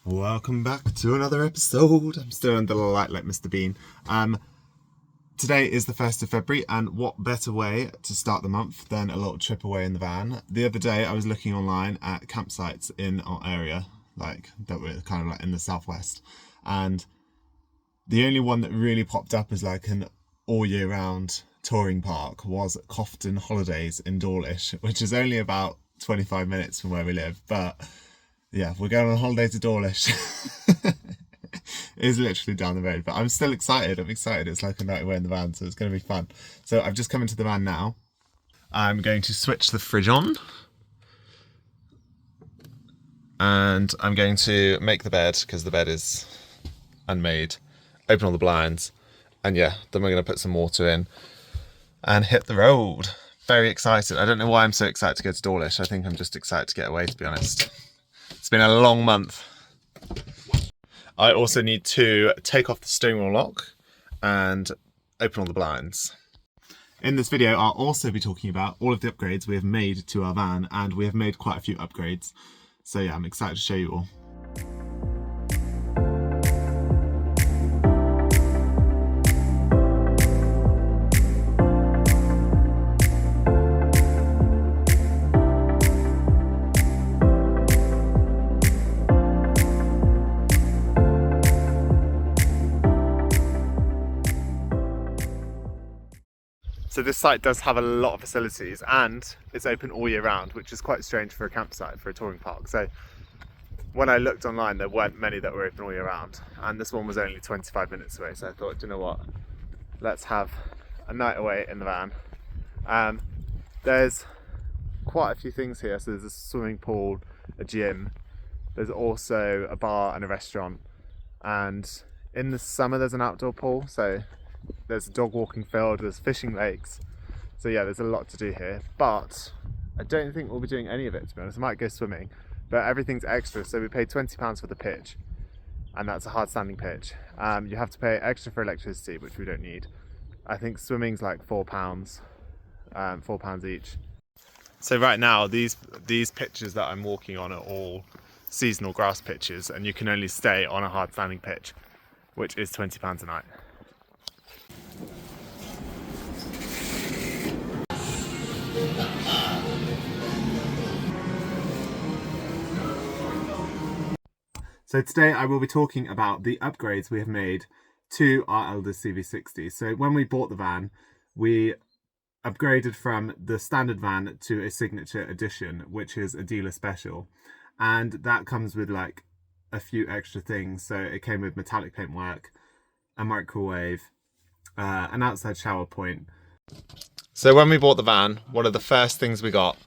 Welcome back to another episode. I'm still under the light like Mr. Bean. Today is the 1st of February, and what better way to start the month than a little trip away in the van. The other day I was looking online at campsites in our area, like that were kind of like in the southwest, and the only one that really popped up as like an all year round touring park was Cofton Holidays in Dawlish, which is only about 25 minutes from where we live, but yeah, we're going on holiday to Dawlish. It is literally down the road, but I'm still excited. I'm excited. It's like a night away in the van, so it's going to be fun. So I've just come into the van now. I'm going to switch the fridge on. And I'm going to make the bed, because the bed is unmade. Open all the blinds. And yeah, then we're going to put some water in and hit the road. Very excited. I don't know why I'm so excited to go to Dawlish. I think I'm just excited to get away, to be honest. It's been a long month. I also need to take off the steering wheel lock and open all the blinds. In this video, I'll also be talking about all of the upgrades we have made to our van, and we have made quite a few upgrades. So yeah, I'm excited to show you all. So this site does have a lot of facilities, and it's open all year round, which is quite strange for a campsite, for a touring park. So when I looked online, there weren't many that were open all year round, and this one was only 25 minutes away. So I thought, do you know what? Let's have a night away in the van. There's quite a few things here. So there's a swimming pool, a gym. There's also a bar and a restaurant. And in the summer, there's an outdoor pool. So there's a dog walking field, there's fishing lakes. So yeah, there's a lot to do here, but I don't think we'll be doing any of it, to be honest. I might go swimming, but everything's extra. So we paid £20 for the pitch, and that's a hard standing pitch. You have to pay extra for electricity, which we don't need. I think swimming's like £4, £4 each. So right now, these pitches that I'm walking on are all seasonal grass pitches, and you can only stay on a hard standing pitch, which is £20 a night. So today I will be talking about the upgrades we have made to our Elders CV60. So when we bought the van, we upgraded from the standard van to a signature edition, which is a dealer special. And that comes with like a few extra things. So it came with metallic paintwork, a microwave, an outside shower point. So when we bought the van, one of the first things we got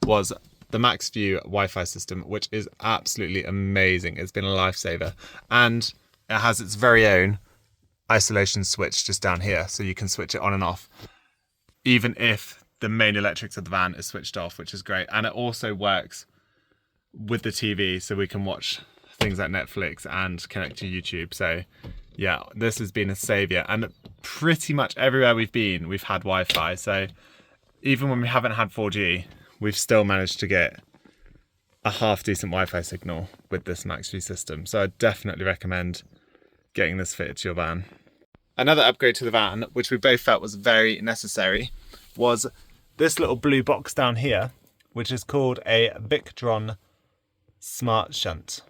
was the MaxView Wi-Fi system, which is absolutely amazing. It's been a lifesaver, and it has its very own isolation switch just down here, so you can switch it on and off even if the main electrics of the van is switched off, which is great. And it also works with the TV, so we can watch things like Netflix and connect to YouTube. So yeah, this has been a savior, and pretty much everywhere we've been, we've had Wi-Fi. So even when we haven't had 4G, we've still managed to get a half decent Wi-Fi signal with this MaxView system. So I definitely recommend getting this fitted to your van. Another upgrade to the van, which we both felt was very necessary, was this little blue box down here, which is called a Victron Smart Shunt.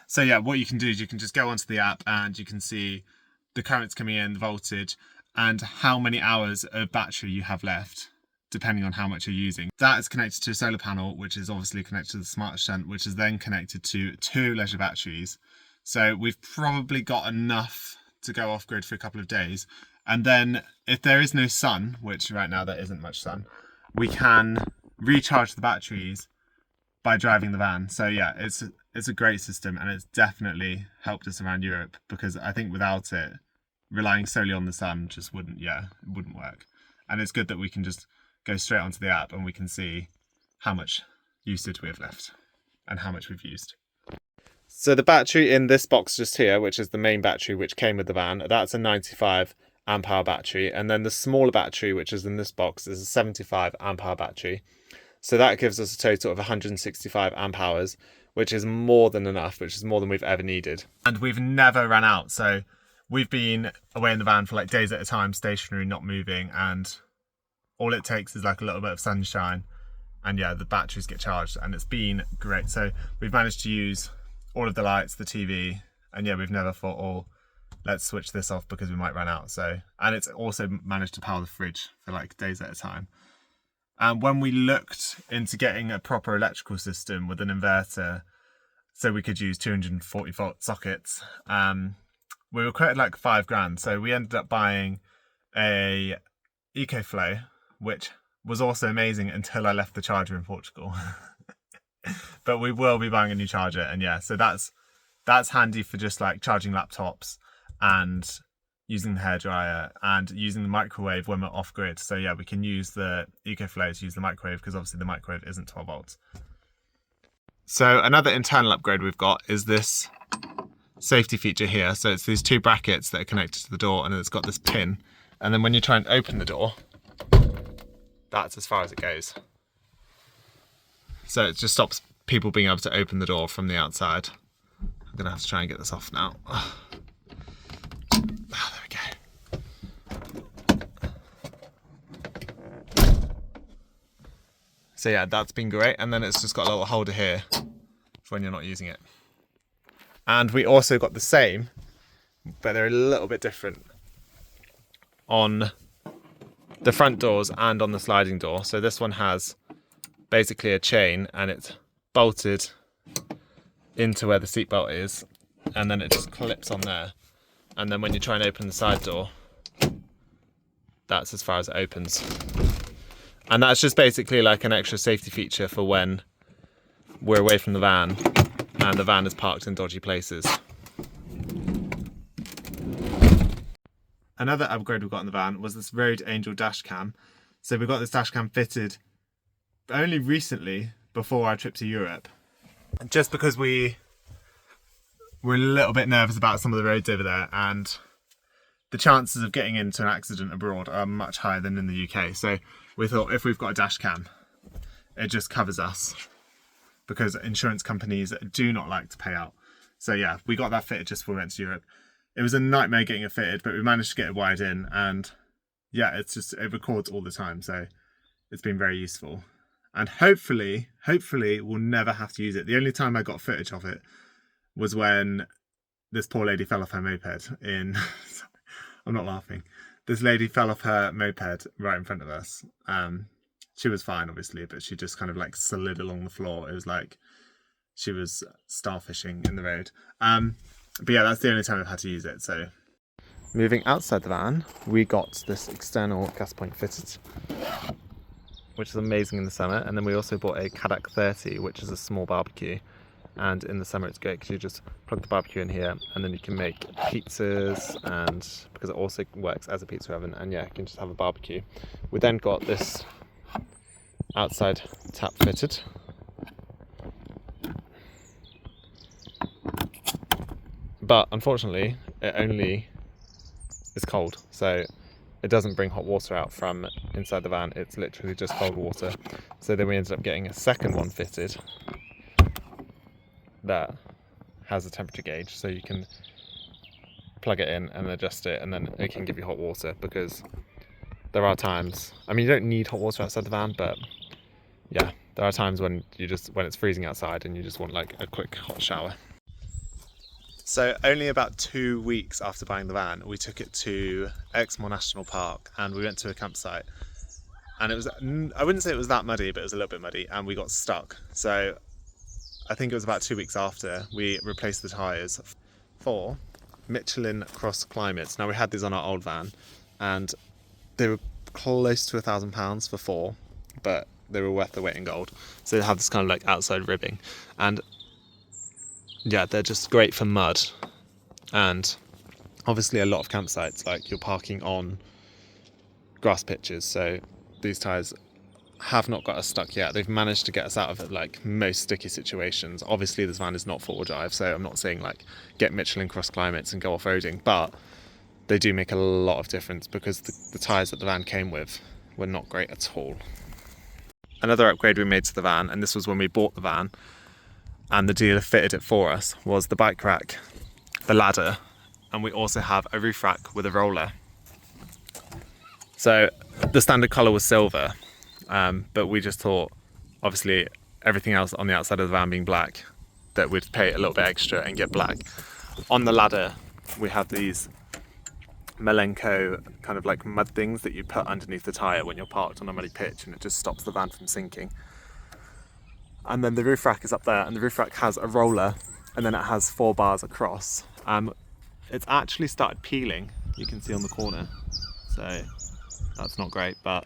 So yeah, what you can do is you can just go onto the app and you can see the currents coming in, the voltage, and how many hours of battery you have left, depending on how much you're using. That is connected to a solar panel, which is obviously connected to the Smart Shunt, which is then connected to 2 leisure batteries. So we've probably got enough to go off grid for a couple of days. And then if there is no sun, which right now there isn't much sun, we can recharge the batteries by driving the van. So yeah, it's a great system, and it's definitely helped us around Europe, because I think without it, relying solely on the sun just wouldn't work. And it's good that we can just go straight onto the app and we can see how much usage we have left and how much we've used. So the battery in this box just here, which is the main battery which came with the van, that's a 95 amp hour battery. And then the smaller battery, which is in this box, is a 75 amp hour battery. So that gives us a total of 165 amp hours, which is more than enough, which is more than we've ever needed. And we've never run out. So we've been away in the van for like days at a time, stationary, not moving. And all it takes is like a little bit of sunshine. And yeah, the batteries get charged and it's been great. So we've managed to use all of the lights, the TV, and yeah, we've never thought, oh, let's switch this off because we might run out. So, and it's also managed to power the fridge for like days at a time. And when we looked into getting a proper electrical system with an inverter, so we could use 240 volt sockets, we were quoted like £5,000. So we ended up buying a EcoFlow, which was also amazing until I left the charger in Portugal. But we will be buying a new charger, and yeah, so that's handy for just like charging laptops and using the hairdryer and using the microwave when we're off grid. So yeah, we can use the EcoFlow to use the microwave because obviously the microwave isn't 12 volts. So another internal upgrade we've got is this safety feature here. So it's these two brackets that are connected to the door, and it's got this pin. And then when you try and open the door, that's as far as it goes. So it just stops people being able to open the door from the outside. I'm gonna have to try and get this off now. Oh, there we go. So yeah, that's been great. And then it's just got a little holder here for when you're not using it. And we also got the same, but they're a little bit different on the front doors and on the sliding door. So this one has basically a chain and it's bolted into where the seatbelt is, and then it just clips on there. And then when you try and open the side door, that's as far as it opens. And that's just basically like an extra safety feature for when we're away from the van and the van is parked in dodgy places. Another upgrade we got in the van was this Road Angel dash cam. So we got this dash cam fitted only recently before our trip to Europe. Just because we were a little bit nervous about some of the roads over there, and the chances of getting into an accident abroad are much higher than in the UK. So we thought if we've got a dash cam, it just covers us, because insurance companies do not like to pay out. So yeah, we got that fitted just before we went to Europe. It was a nightmare getting it fitted, but we managed to get it wired in, and yeah, it records all the time. So it's been very useful. And hopefully we'll never have to use it. The only time I got footage of it was when this poor lady fell off her moped in... I'm not laughing. This lady fell off her moped right in front of us. She was fine, obviously, but she just kind of like slid along the floor. It was like she was starfishing in the road. But yeah, that's the only time I've had to use it. So moving outside the van, we got this external gas point fitted, which is amazing in the summer. And then we also bought a Kadak 30, which is a small barbecue. And in the summer it's great because you just plug the barbecue in here and then you can make pizzas, and because it also works as a pizza oven, and yeah, you can just have a barbecue. We then got this outside tap fitted. But unfortunately, it only is cold. So it doesn't bring hot water out from inside the van. It's literally just cold water. So then we ended up getting a second one fitted that has a temperature gauge, so you can plug it in and adjust it, and then it can give you hot water, because there are times, I mean, you don't need hot water outside the van, but yeah, there are times when it's freezing outside and you just want like a quick hot shower. So only about 2 weeks after buying the van, we took it to Exmoor National Park and we went to a campsite, and it was, I wouldn't say it was that muddy, but it was a little bit muddy, and we got stuck. So I think it was about 2 weeks after we replaced the tyres for Michelin Cross Climates. Now, we had these on our old van and they were close to £1,000 for 4, but they were worth their weight in gold. So they have this kind of like outside ribbing, and yeah, they're just great for mud. And obviously a lot of campsites, like you're parking on grass pitches, so these tyres have not got us stuck yet. They've managed to get us out of like most sticky situations. Obviously this van is not four-wheel drive, so I'm not saying like get Michelin Cross Climates and go off-roading, but they do make a lot of difference, because the tyres that the van came with were not great at all. Another upgrade we made to the van, and this was when we bought the van, and the dealer fitted it for us, was the bike rack, the ladder, and we also have a roof rack with a roller. So the standard colour was silver, but we just thought, obviously everything else on the outside of the van being black, that we'd pay a little bit extra and get black. On the ladder we have these Malenko kind of like mud things that you put underneath the tyre when you're parked on a muddy pitch, and it just stops the van from sinking. And then the roof rack is up there, and the roof rack has a roller, and then it has 4 bars across. It's actually started peeling, you can see on the corner, so that's not great, but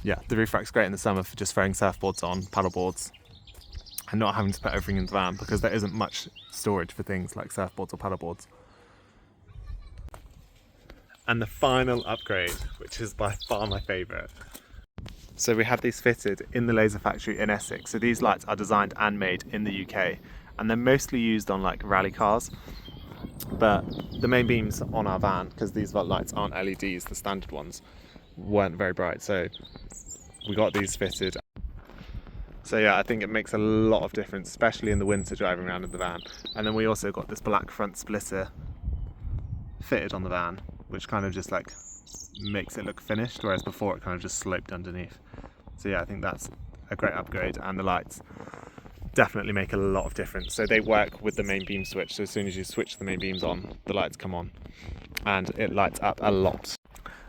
yeah, the roof rack's great in the summer for just throwing surfboards on, paddle boards, and not having to put everything in the van, because there isn't much storage for things like surfboards or paddle boards. And the final upgrade, which is by far my favourite. So we have these fitted in the laser factory in Essex. So these lights are designed and made in the UK, and they're mostly used on like rally cars. But the main beams on our van, because these lights aren't LEDs, the standard ones, weren't very bright. So we got these fitted. So yeah, I think it makes a lot of difference, especially in the winter driving around in the van. And then we also got this black front splitter fitted on the van, which kind of just like makes it look finished, whereas before it kind of just sloped underneath. So yeah, I think that's a great upgrade, and the lights definitely make a lot of difference. So they work with the main beam switch, so as soon as you switch the main beams on, the lights come on, and it lights up a lot.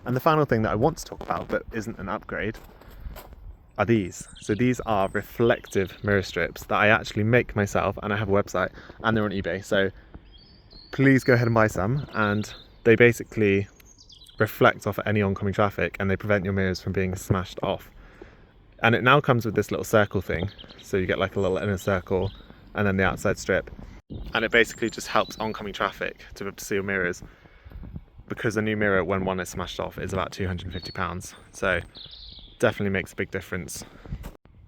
And the final thing that I want to talk about that isn't an upgrade are these. So these are reflective mirror strips that I actually make myself, and I have a website, and they're on eBay, so please go ahead and buy some. And they basically reflect off any oncoming traffic, and they prevent your mirrors from being smashed off. And it now comes with this little circle thing, so you get like a little inner circle and then the outside strip, and it basically just helps oncoming traffic to see your mirrors, because a new mirror, when one is smashed off, is about £250, so definitely makes a big difference.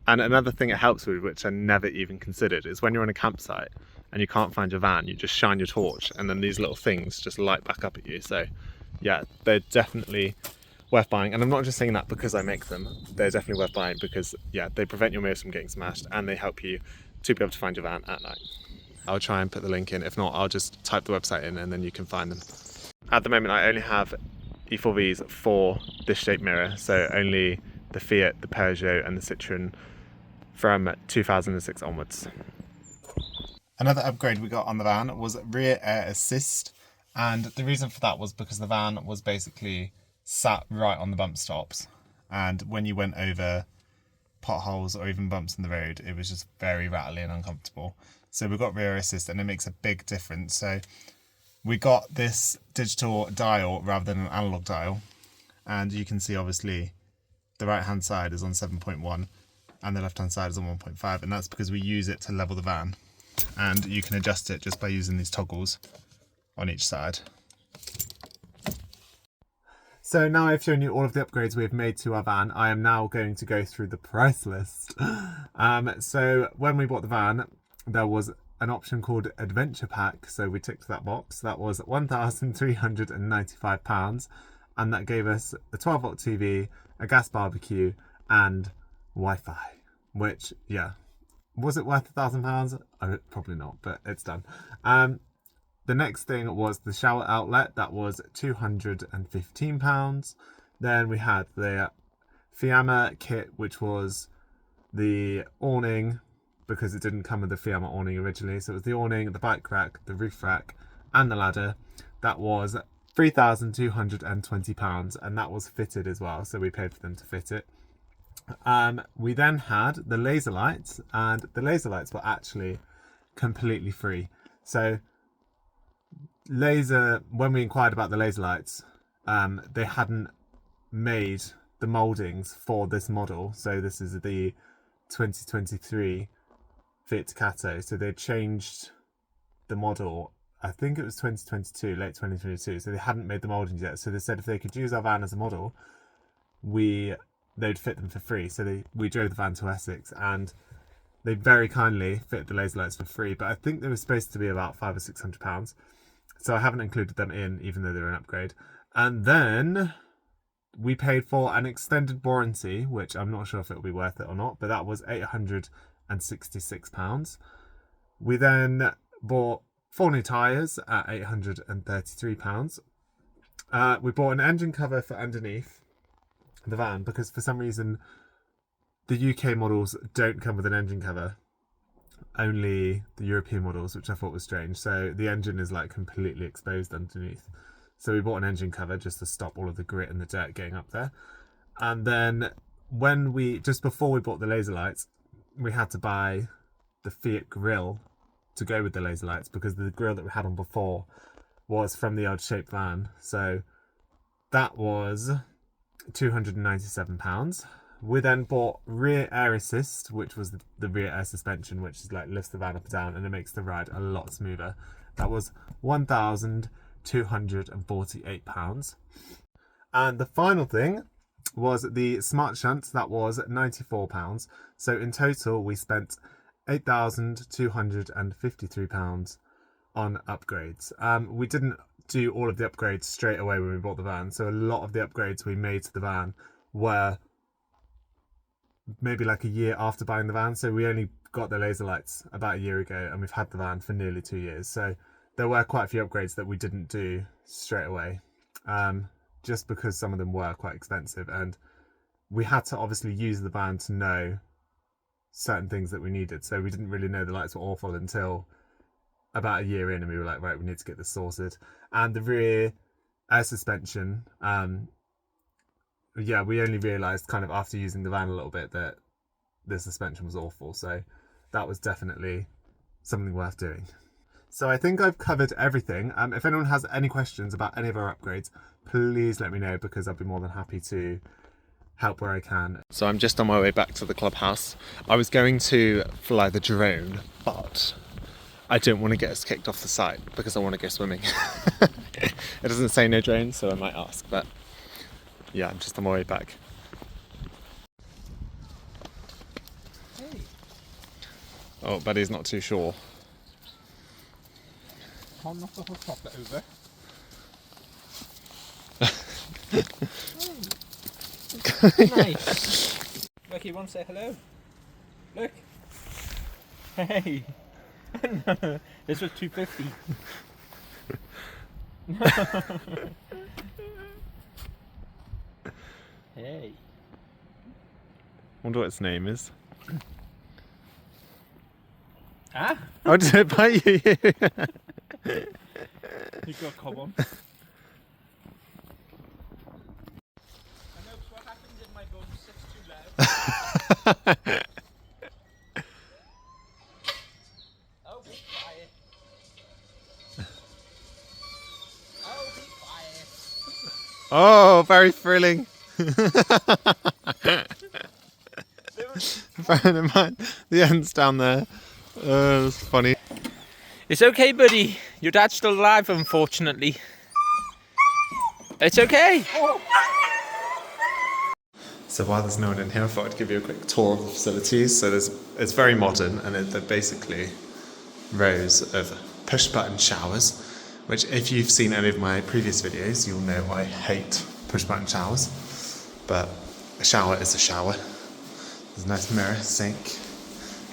And another thing it helps with, which I never even considered, is when you're on a campsite and you can't find your van, you just shine your torch and then these little things just light back up at you. So yeah, they're definitely worth buying. And I'm not just saying that because I make them, they're definitely worth buying because yeah, they prevent your mirrors from getting smashed, and they help you to be able to find your van at night. I'll try and put the link in. If not, I'll just type the website in and then you can find them. At the moment, I only have E4Vs for this shape mirror, so only the Fiat, the Peugeot and the Citroen from 2006 onwards. Another upgrade we got on the van was rear air assist, and the reason for that was because the van was basically sat right on the bump stops, and when you went over potholes or even bumps in the road, it was just very rattly and uncomfortable. So we got rear assist, and it makes a big difference. So we got this digital dial rather than an analog dial, and you can see obviously the right hand side is on 7.1 and the left hand side is on 1.5, and that's because we use it to level the van, and you can adjust it just by using these toggles on each side. So now I've shown you all of the upgrades we've made to our van, I am now going to go through the price list. So when we bought the van, there was an option called Adventure Pack, so we ticked that box. That was £1,395, and that gave us a 12-volt TV, a gas barbecue, and Wi-Fi, which, yeah, was it worth £1,000? Probably not, but it's done. The next thing was the shower outlet. That was £215. Then we had the Fiamma kit, which was the awning, because it didn't come with the Fiamma awning originally. So it was the awning, the bike rack, the roof rack, and the ladder. That was £3,220, and that was fitted as well. So we paid for them to fit it. We then had the laser lights, and the laser lights were actually completely free. So when we inquired about the laser lights, they hadn't made the mouldings for this model. So this is the 2023 Fiat Ducato. So they changed the model, I think it was 2022, late 2022. So they hadn't made the mouldings yet. So they said if they could use our van as a model, they'd fit them for free. So we drove the van to Essex, and they very kindly fit the laser lights for free. But I think they were supposed to be about £500 or £600. So I haven't included them in, even though they're an upgrade. And then we paid for an extended warranty, which I'm not sure if it'll be worth it or not, but that was £866. We then bought 4 new tyres at £833. We bought an engine cover for underneath the van because for some reason the UK models don't come with an engine cover, only the European models, which I thought was strange. So the engine is like completely exposed underneath. So we bought an engine cover just to stop all of the grit and the dirt getting up there. And then just before we bought the laser lights, we had to buy the Fiat grille to go with the laser lights because the grille that we had on before was from the odd shaped van. So that was £297. We then bought rear air assist, which was the rear air suspension, which is like lifts the van up and down and it makes the ride a lot smoother. That was £1,248. And the final thing was the smart shunt. That was £94. So in total we spent £8,253 on upgrades. We didn't do all of the upgrades straight away when we bought the van, so a lot of the upgrades we made to the van were maybe like a year after buying the van. So we only got the laser lights about a year ago and we've had the van for nearly 2 years. So there were quite a few upgrades that we didn't do straight away, just because some of them were quite expensive and we had to obviously use the van to know certain things that we needed. So we didn't really know the lights were awful until about a year in and we were like, right, we need to get this sorted. And the rear air suspension, we only realised kind of after using the van a little bit that the suspension was awful. So that was definitely something worth doing. So I think I've covered everything. If anyone has any questions about any of our upgrades, please let me know because I'd be more than happy to help where I can. So I'm just on my way back to the clubhouse. I was going to fly the drone, but I don't want to get us kicked off the site because I want to go swimming. It doesn't say no drone, so I might ask, but yeah, I'm just on my way back. Hey. Oh, Buddy's not too sure. Can't knock the whole chocolate over. Nice. Look, you want to say hello? Look. Hey. This was $250. Hey. Wonder what its name is. Ah? Oh, did it bite you? You got a cob on. I know what happens if my bone sits too loud. Oh, be quiet. Oh, be quiet. Oh, very thrilling. Bearing in mind, the end's down there. That's funny. It's okay, buddy. Your dad's still alive, unfortunately. It's okay. So while there's no one in here, I thought I'd give you a quick tour of the facilities. So it's very modern and they're basically rows of push button showers, which if you've seen any of my previous videos, you'll know I hate push button showers. But a shower is a shower. There's a nice mirror, sink,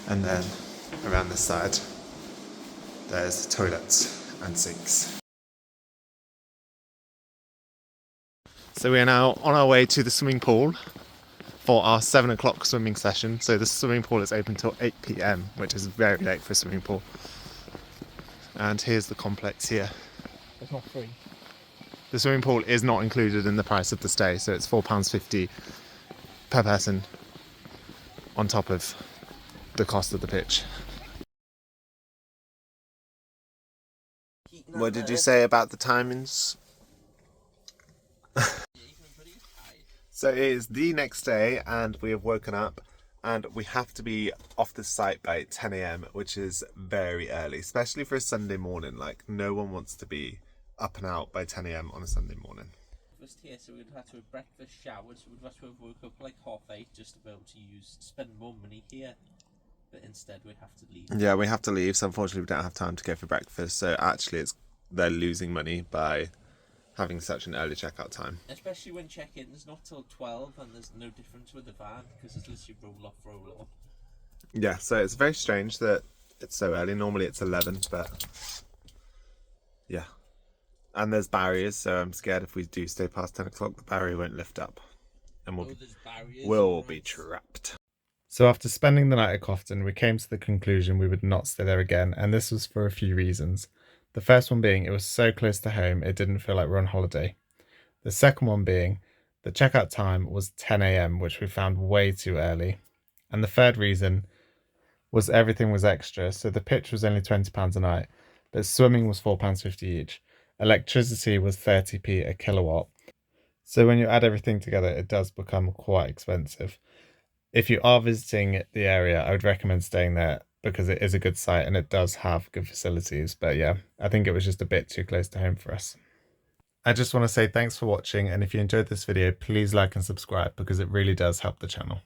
and then around this side there's toilets and sinks. So we are now on our way to the swimming pool for our 7 o'clock swimming session. So the swimming pool is open till 8 PM, which is very late for a swimming pool. And here's the complex here. It's not free. The swimming pool is not included in the price of the stay, so it's £4.50 per person on top of the cost of the pitch. What did you say about the timings? So it is the next day and we have woken up and we have to be off the site by 10 AM, which is very early, especially for a Sunday morning. Like, no one wants to be up and out by 10 AM on a Sunday morning. Breakfast here, so we'd have to have breakfast, showers, so we'd have to have woke up like 8:30 just to be able to spend more money here. But instead we have to leave. Yeah, we have to leave, so unfortunately we don't have time to go for breakfast. So actually they're losing money by having such an early checkout time. Especially when check-in's not till 12 and there's no difference with the van because it's literally roll off, roll off. Yeah, so it's very strange that it's so early. Normally it's 11, but yeah. And there's barriers, so I'm scared if we do stay past 10 o'clock, the barrier won't lift up. And we'll be trapped. So after spending the night at Cofton, we came to the conclusion we would not stay there again, and this was for a few reasons. The first one being it was so close to home it didn't feel like we're on holiday. The second one being the checkout time was 10 a.m, which we found way too early. And the third reason was everything was extra, so the pitch was only £20 a night, but swimming was £4.50 each. Electricity was 30p a kilowatt. So when you add everything together, it does become quite expensive. If you are visiting the area, I would recommend staying there because it is a good site and it does have good facilities. But yeah, I think it was just a bit too close to home for us. I just want to say thanks for watching, and if you enjoyed this video, please like and subscribe because it really does help the channel.